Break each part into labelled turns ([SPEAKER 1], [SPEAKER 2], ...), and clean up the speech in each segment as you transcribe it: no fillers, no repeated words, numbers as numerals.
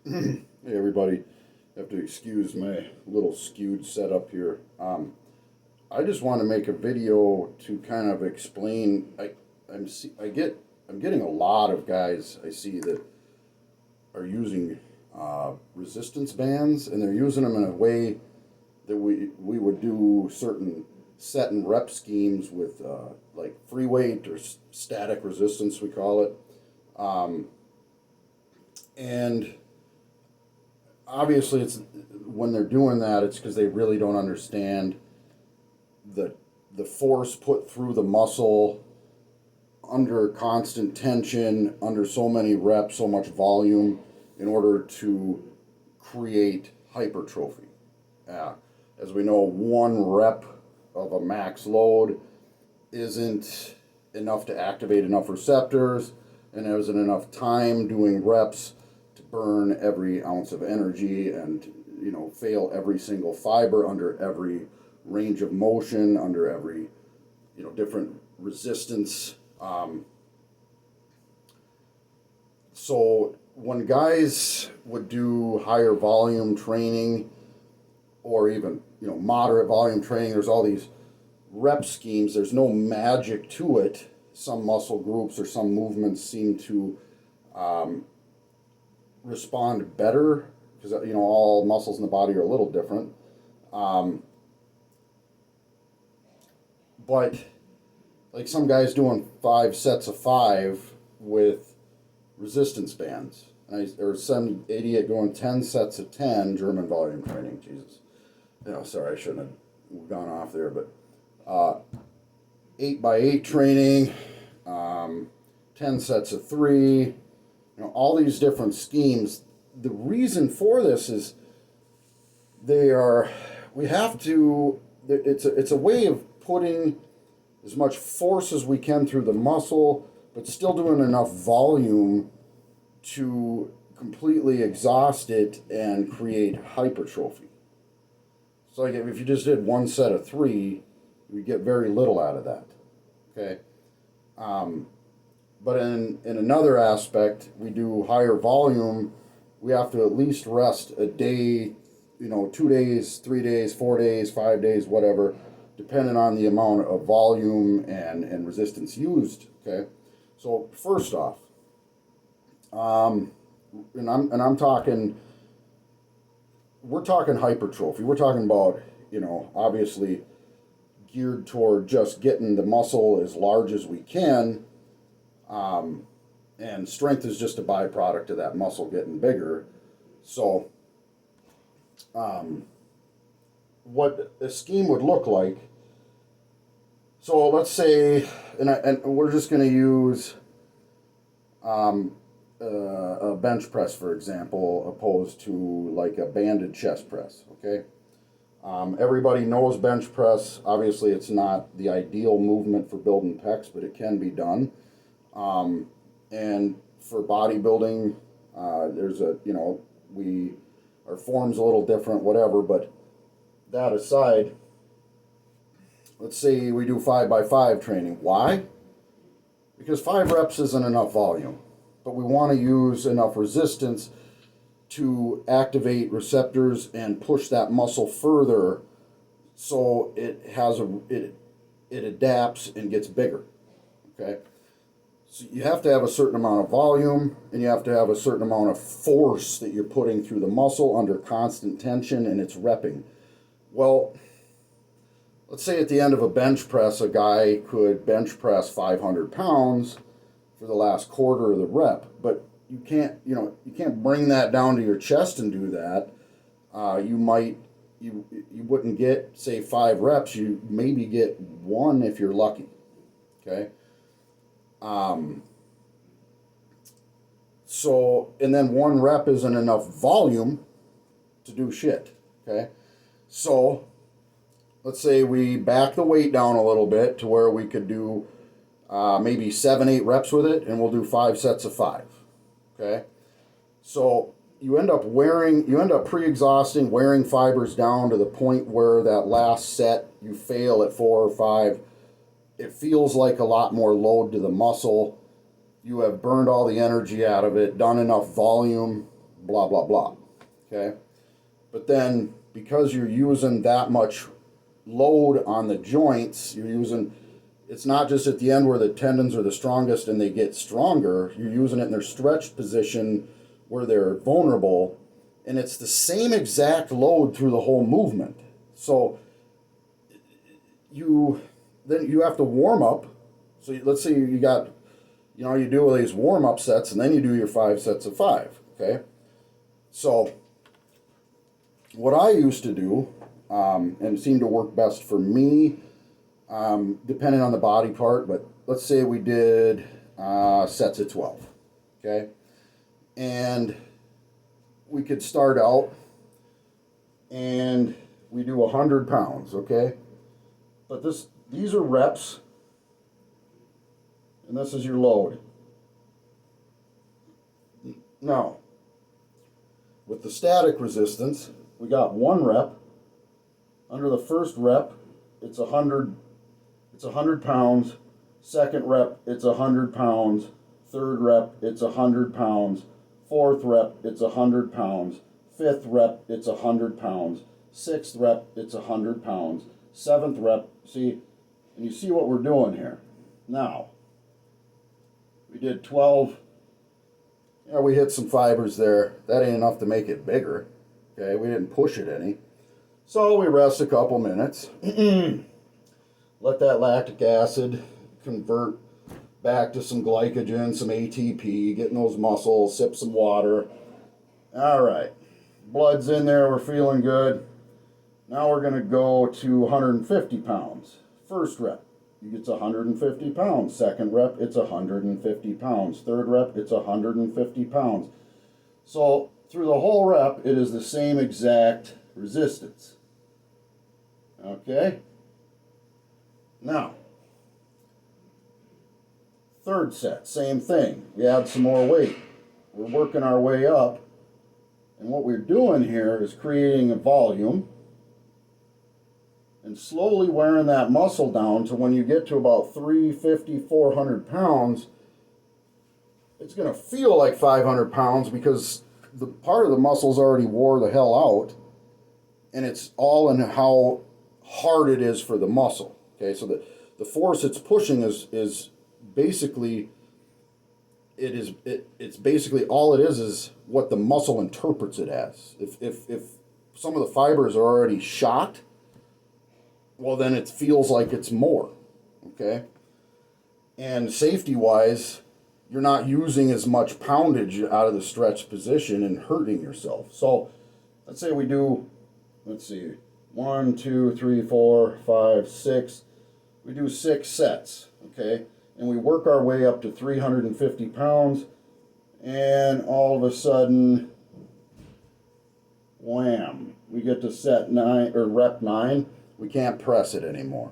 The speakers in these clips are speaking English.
[SPEAKER 1] Hey everybody, have to excuse my little skewed setup here. I just want to make a video to kind of explain. I'm getting a lot of guys I see that are using resistance bands, and they're using them in a way that we would do certain set and rep schemes with like free weight or static resistance, we call it. And obviously, it's when they're doing that, it's because they really don't understand the the force put through the muscle under constant tension, under so many reps, so much volume, in order to create hypertrophy. As we know, one rep of a max load isn't enough to activate enough receptors, and there isn't enough time doing reps to burn every ounce of energy and fail every single fiber under every range of motion, under every different resistance. So when guys would do higher volume training, or even moderate volume training, there's all these rep schemes. There's no magic to it. Some muscle groups or some movements seem to respond better because all muscles in the body are a little different. But like some guys doing 5 sets of 5 with resistance bands, or some idiot going 10 sets of 10 German volume training. Jesus, sorry, I shouldn't have gone off there, but 8x8 training, 10 sets of 3. All these different schemes. The reason for this is we have to. It's a way of putting as much force as we can through the muscle, but still doing enough volume to completely exhaust it and create hypertrophy. So like if you just did 1 set of 3, you get very little out of that. Okay. But in another aspect, we do higher volume. We have to at least rest a day, 2 days, 3 days, 4 days, 5 days, whatever, depending on the amount of volume and resistance used. Okay. So first off, I'm talking, we're talking hypertrophy. We're talking about, obviously geared toward just getting the muscle as large as we can. And strength is just a byproduct of that muscle getting bigger. So, what a scheme would look like. So let's say, and we're just going to use a bench press, for example, opposed to like a banded chest press. Okay. Everybody knows bench press. Obviously, it's not the ideal movement for building pecs, but it can be done. And for bodybuilding, there's our form's a little different, whatever, but that aside, let's say we do 5x5 training. Why? Because 5 reps isn't enough volume, but we want to use enough resistance to activate receptors and push that muscle further so it adapts and gets bigger. Okay? So you have to have a certain amount of volume, and you have to have a certain amount of force that you're putting through the muscle under constant tension, and it's repping. Well, let's say at the end of a bench press, a guy could bench press 500 pounds for the last quarter of the rep, but you can't bring that down to your chest and do that. You wouldn't get, say, 5 reps. You maybe get 1 if you're lucky. Okay. And then 1 rep isn't enough volume to do shit. Okay. So let's say we back the weight down a little bit to where we could do maybe 7-8 reps with it, and we'll do 5 sets of 5. Okay. So you end up pre-exhausting, wearing fibers down to the point where that last set you fail at 4 or 5. It feels like a lot more load to the muscle. You have burned all the energy out of it, done enough volume, blah, blah, blah. Okay? But then, because you're using that much load on the joints, it's not just at the end where the tendons are the strongest and they get stronger, you're using it in their stretched position where they're vulnerable, and it's the same exact load through the whole movement. So you have to warm up. So let's say you got, you do these warm up sets, and then you do your 5 sets of 5. Okay, so what I used to do, and it seemed to work best for me, depending on the body part, but let's say we did sets of 12. Okay, and we could start out and we do 100 pounds. Okay, but these are reps, and this is your load. Now, with the static resistance, we got 1 rep. Under the first rep, it's 100 pounds. Second rep, it's 100 pounds. Third rep, it's 100 pounds. Fourth rep, it's 100 pounds. Fifth rep, it's 100 pounds. Sixth rep, it's 100 pounds. Seventh rep, and you see what we're doing here. Now, we did 12. We hit some fibers there. That ain't enough to make it bigger. Okay, we didn't push it any. So we rest a couple minutes. Let that lactic acid convert back to some glycogen, some ATP, get in those muscles, sip some water. All right, blood's in there, we're feeling good. Now we're gonna go to 150 pounds. First rep, it's 150 pounds. Second rep, it's 150 pounds. Third rep, it's 150 pounds. So through the whole rep, it is the same exact resistance. Okay? Now, third set, same thing. We add some more weight. We're working our way up. And what we're doing here is creating a volume and slowly wearing that muscle down to when you get to about 350, 400 pounds, it's going to feel like 500 pounds because the part of the muscles already wore the hell out, and it's all in how hard it is for the muscle. Okay, so the force it's pushing is basically it's basically all it is what the muscle interprets it as. If some of the fibers are already shot, well, then it feels like it's more. Okay, and safety wise, you're not using as much poundage out of the stretched position and hurting yourself. So let's say we do, 1, 2, 3, 4, 5, 6. We do 6 sets, okay? And we work our way up to 350 pounds, and all of a sudden, wham, we get to set 9 or rep 9. We can't press it anymore.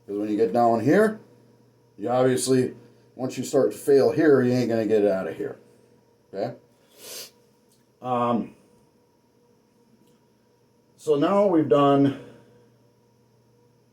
[SPEAKER 1] Because when you get down here, you obviously, once you start to fail here, you ain't gonna get it out of here. Okay? So now we've done,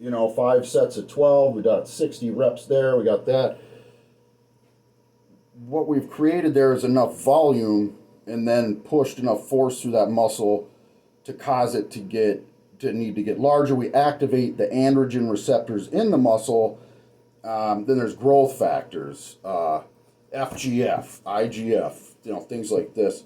[SPEAKER 1] 5 sets of 12. We got 60 reps there. We got that. What we've created there is enough volume and then pushed enough force through that muscle to cause it to need to get larger. We activate the androgen receptors in the muscle. Then there's growth factors, FGF, IGF, things like this.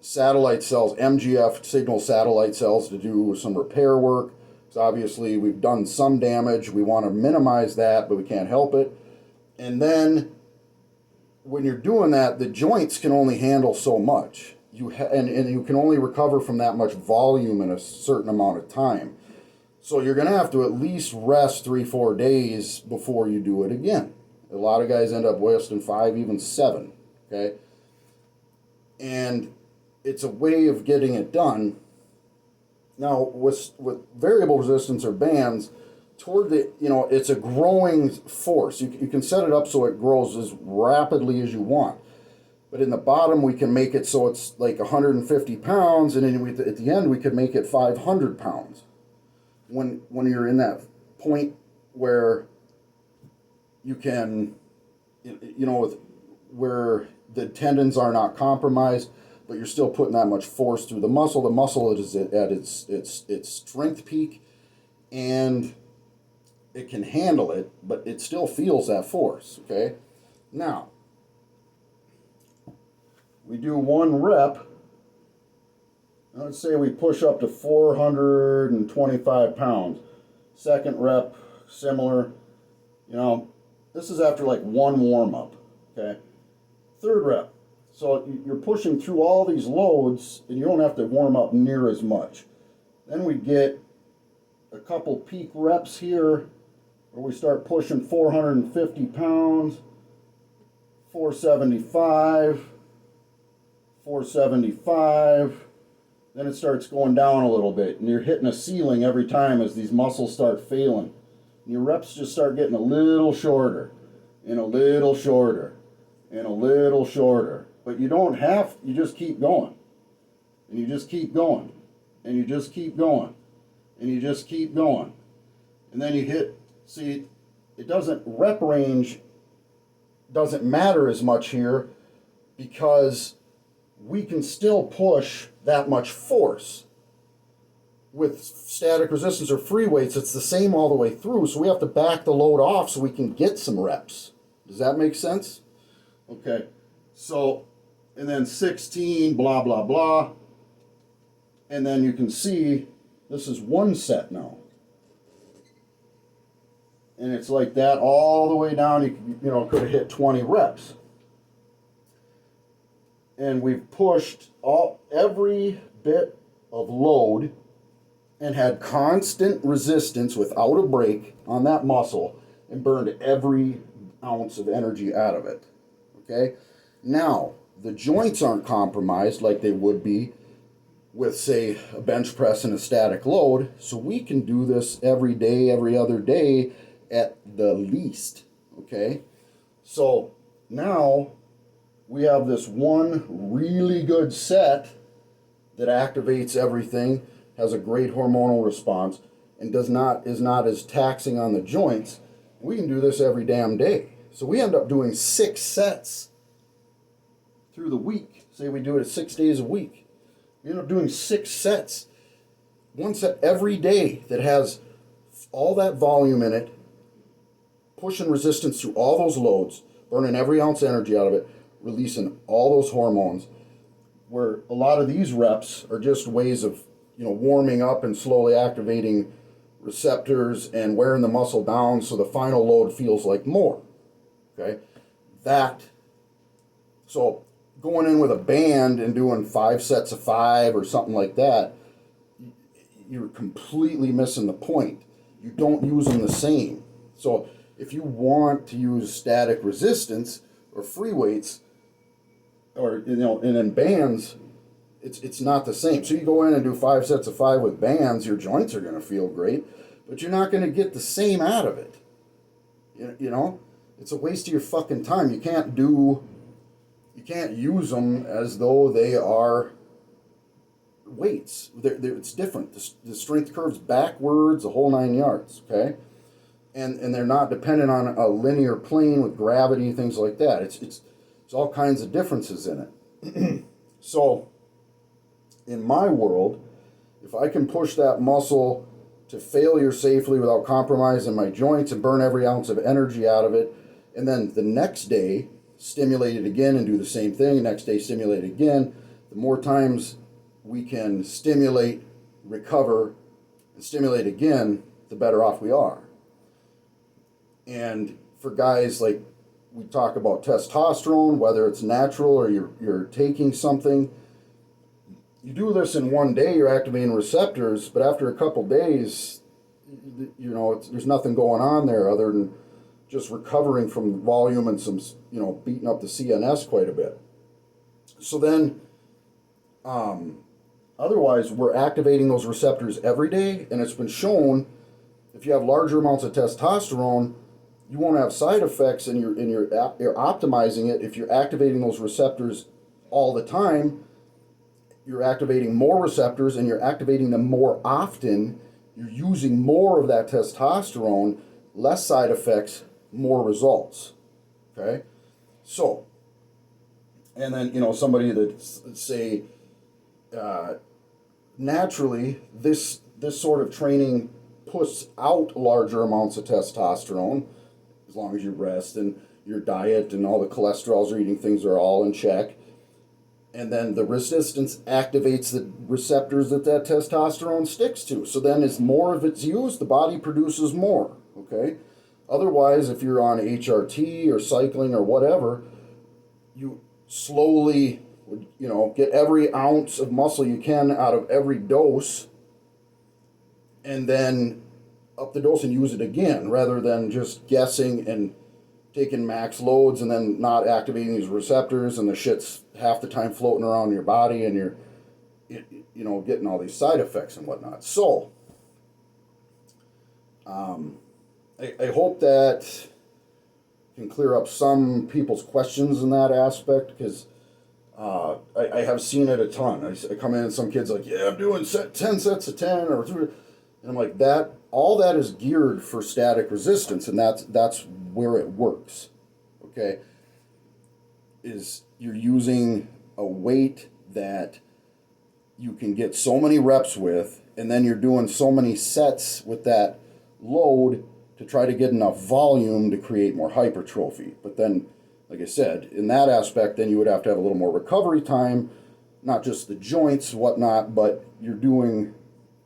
[SPEAKER 1] Satellite cells, MGF signal satellite cells to do some repair work. So obviously we've done some damage. We want to minimize that, but we can't help it. And then when you're doing that, the joints can only handle so much. And you can only recover from that much volume in a certain amount of time. So you're going to have to at least rest 3-4 days before you do it again. A lot of guys end up wasting 5, even 7. Okay? And it's a way of getting it done. Now, with variable resistance or bands, toward the, it's a growing force. You can set it up so it grows as rapidly as you want. But in the bottom, we can make it so it's like 150 pounds, and then at the end, we could make it 500 pounds. When you're in that point where you can, where the tendons are not compromised, but you're still putting that much force through the muscle. The muscle is at its strength peak, and it can handle it, but it still feels that force, okay? Now, we do 1 rep. Let's say we push up to 425 pounds. Second rep, similar. You know, this is after like 1 warm-up, okay? Third rep. So you're pushing through all these loads, and you don't have to warm up near as much. Then we get a couple peak reps here, where we start pushing 450 pounds, 475, 475. Then it starts going down a little bit, and you're hitting a ceiling every time as these muscles start failing. And your reps just start getting a little shorter, and a little shorter, and a little shorter. But you don't have, you just keep going. And you just keep going. And you just keep going. And you just keep going. And then you hit, see, it doesn't, rep range doesn't matter as much here because we can still push that much force. With static resistance or free weights, it's the same all the way through, so we have to back the load off so we can get some reps. Does that make sense? Okay, so, and then 16, blah, blah, blah. And then you can see, this is 1 set now. And it's like that all the way down. You know, could have hit 20 reps. And we've pushed every bit of load and had constant resistance without a break on that muscle and burned every ounce of energy out of it. Okay? Now, the joints aren't compromised like they would be with, say, a bench press and a static load, so we can do this every day, every other day at the least. Okay? So now we have this one really good set that activates everything, has a great hormonal response, and is not as taxing on the joints. We can do this every damn day. So we end up doing 6 sets through the week. Say we do it 6 days a week. We end up doing 6 sets. 1 set every day that has all that volume in it, pushing resistance through all those loads, burning every ounce of energy out of it, releasing all those hormones, where a lot of these reps are just ways of, you know, warming up and slowly activating receptors and wearing the muscle down so the final load feels like more. Okay? So going in with a band and doing 5 sets of 5 or something like that, you're completely missing the point. You don't use them the same. So if you want to use static resistance or free weights, or, you know, and in bands, it's not the same. So you go in and do 5 sets of 5 with bands, your joints are going to feel great, but you're not going to get the same out of it. You know, it's a waste of your fucking time. You can't use them as though they are weights. It's different. The strength curve's backwards, the whole 9 yards. Okay, and they're not dependent on a linear plane with gravity, things like that. It's all kinds of differences in it. So, in my world, if I can push that muscle to failure safely without compromising my joints and burn every ounce of energy out of it, and then the next day stimulate it again and do the same thing, the next day stimulate it again, the more times we can stimulate, recover, and stimulate again, the better off we are. And for guys like, we talk about testosterone, whether it's natural or you're taking something. You do this in 1 day, you're activating receptors, but after a couple days, you know, there's nothing going on there other than just recovering from volume and some, you know, beating up the CNS quite a bit. So then, otherwise, we're activating those receptors every day, and it's been shown if you have larger amounts of testosterone, you won't have side effects, and you're optimizing it. If you're activating those receptors all the time, you're activating more receptors, and you're activating them more often. You're using more of that testosterone, less side effects, more results. Okay, so And then, you know, somebody that say, naturally, this sort of training puts out larger amounts of testosterone as long as you rest and your diet and all the cholesterols or eating things are all in check. And then the resistance activates the receptors that testosterone sticks to. So then as more of it's used, the body produces more, okay? Otherwise, if you're on HRT or cycling or whatever, you slowly, you know, get every ounce of muscle you can out of every dose and then up the dose and use it again rather than just guessing and taking max loads and then not activating these receptors and the shit's half the time floating around your body and you're, you know, getting all these side effects and whatnot. So, I hope that can clear up some people's questions in that aspect because I have seen it a ton. I come in and some kids like, yeah, I'm doing 10 sets of 10 or 3. And I'm like, that all that is geared for static resistance, and that's where it works. Okay, is you're using a weight that you can get so many reps with, and then you're doing so many sets with that load to try to get enough volume to create more hypertrophy. But then, like I said, in that aspect, then you would have to have a little more recovery time, not just the joints, whatnot, but you're doing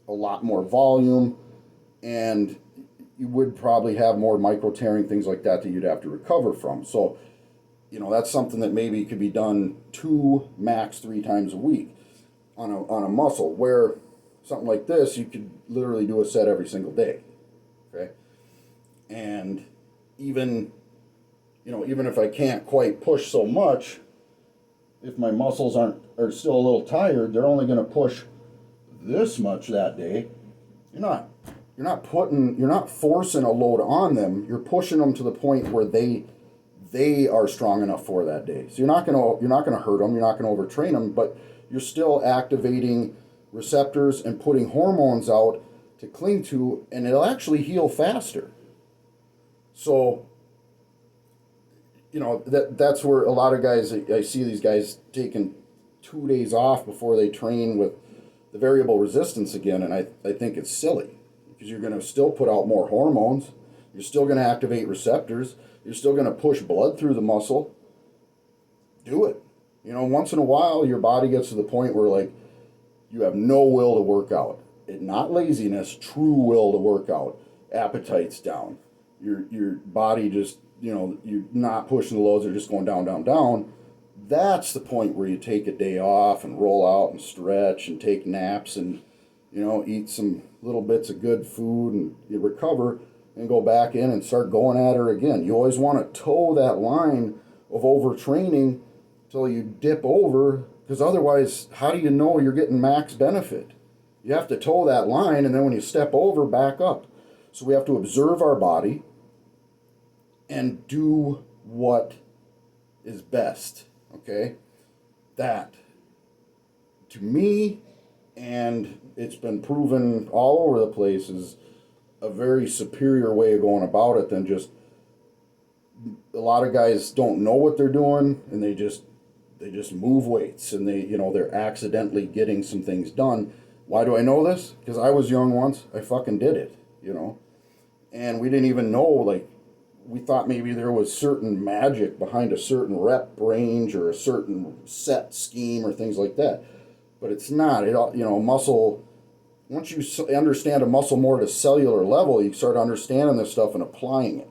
[SPEAKER 1] a lot more volume, and you would probably have more micro tearing, things like that you'd have to recover from. So, you know, that's something that maybe could be done 2, max 3 times a week on a muscle, where something like this, you could literally do a set every single day, okay? And even, you know, even if I can't quite push so much, if my muscles are still a little tired, they're only going to push this much that day. You're not forcing a load on them. You're pushing them to the point where they are strong enough for that day. So you're not gonna hurt them. You're not gonna overtrain them, but you're still activating receptors and putting hormones out to cling to, and it'll actually heal faster. So, you know, that's where a lot of guys, I see these guys taking 2 days off before they train with the variable resistance again, and I think it's silly because you're going to still put out more hormones. You're still going to activate receptors. You're still going to push blood through the muscle. Do it. You know, once in a while, your body gets to the point where, like, you have no will to work out. Not laziness, true will to work out. Appetite's down. Your body just, you know, you're not pushing the loads, they're just going down, down, down. That's the point where you take a day off and roll out and stretch and take naps and, you know, eat some little bits of good food and you recover and go back in and start going at her again. You always want to toe that line of overtraining till you dip over, because otherwise, how do you know you're getting max benefit? You have to toe that line, and then when you step over, back up. So we have to observe our body and do what is best. Okay, that to me, and it's been proven all over the place, is a very superior way of going about it than just, a lot of guys don't know what they're doing and they just move weights and they're accidentally getting some things done. Why do I know this? Because I was young once. I fucking did it, and we didn't even know, like, we thought maybe there was certain magic behind a certain rep range or a certain set scheme or things like that. But it's not. Muscle, once you understand a muscle more at a cellular level, you start understanding this stuff and applying it.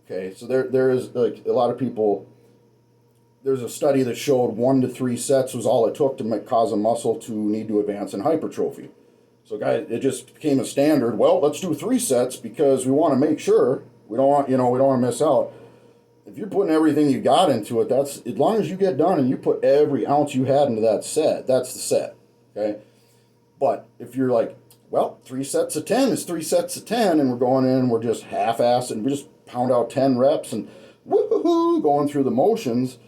[SPEAKER 1] Okay, so there is, like, a lot of people, there's a study that showed 1 to 3 sets was all it took to cause a muscle to need to advance in hypertrophy. So, guys, it just became a standard. Well, let's do 3 sets because we want to make sure. We don't want to miss out. If you're putting everything you got into it, that's, as long as you get done and you put every ounce you had into that set, that's the set, okay? But if you're like, well, 3 sets of 10 is 3 sets of 10, and we're going in and we're just half-assed and we just pound out 10 reps and woo-hoo-hoo, going through the motions,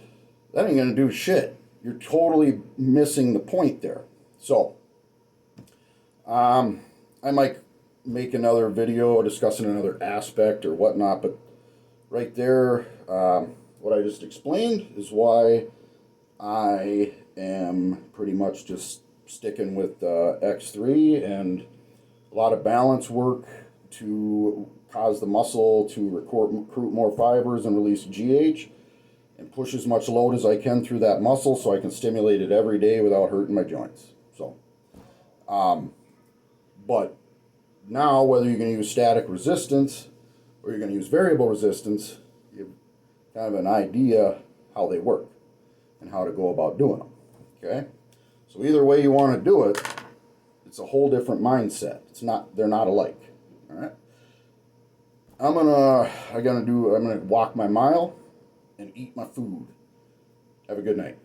[SPEAKER 1] that ain't going to do shit. You're totally missing the point there. So, I might make another video discussing another aspect or whatnot, but right there, what I just explained is why I am pretty much just sticking with X3 and a lot of balance work to cause the muscle to recruit more fibers and release GH, and push as much load as I can through that muscle so I can stimulate it every day without hurting my joints. So, but now whether you're going to use static resistance or you're going to use variable resistance, you have kind of an idea how they work and how to go about doing them. Okay? So either way you want to do it, it's a whole different mindset. They're not alike. All right? I'm gonna walk my mile and eat my food. Have a good night.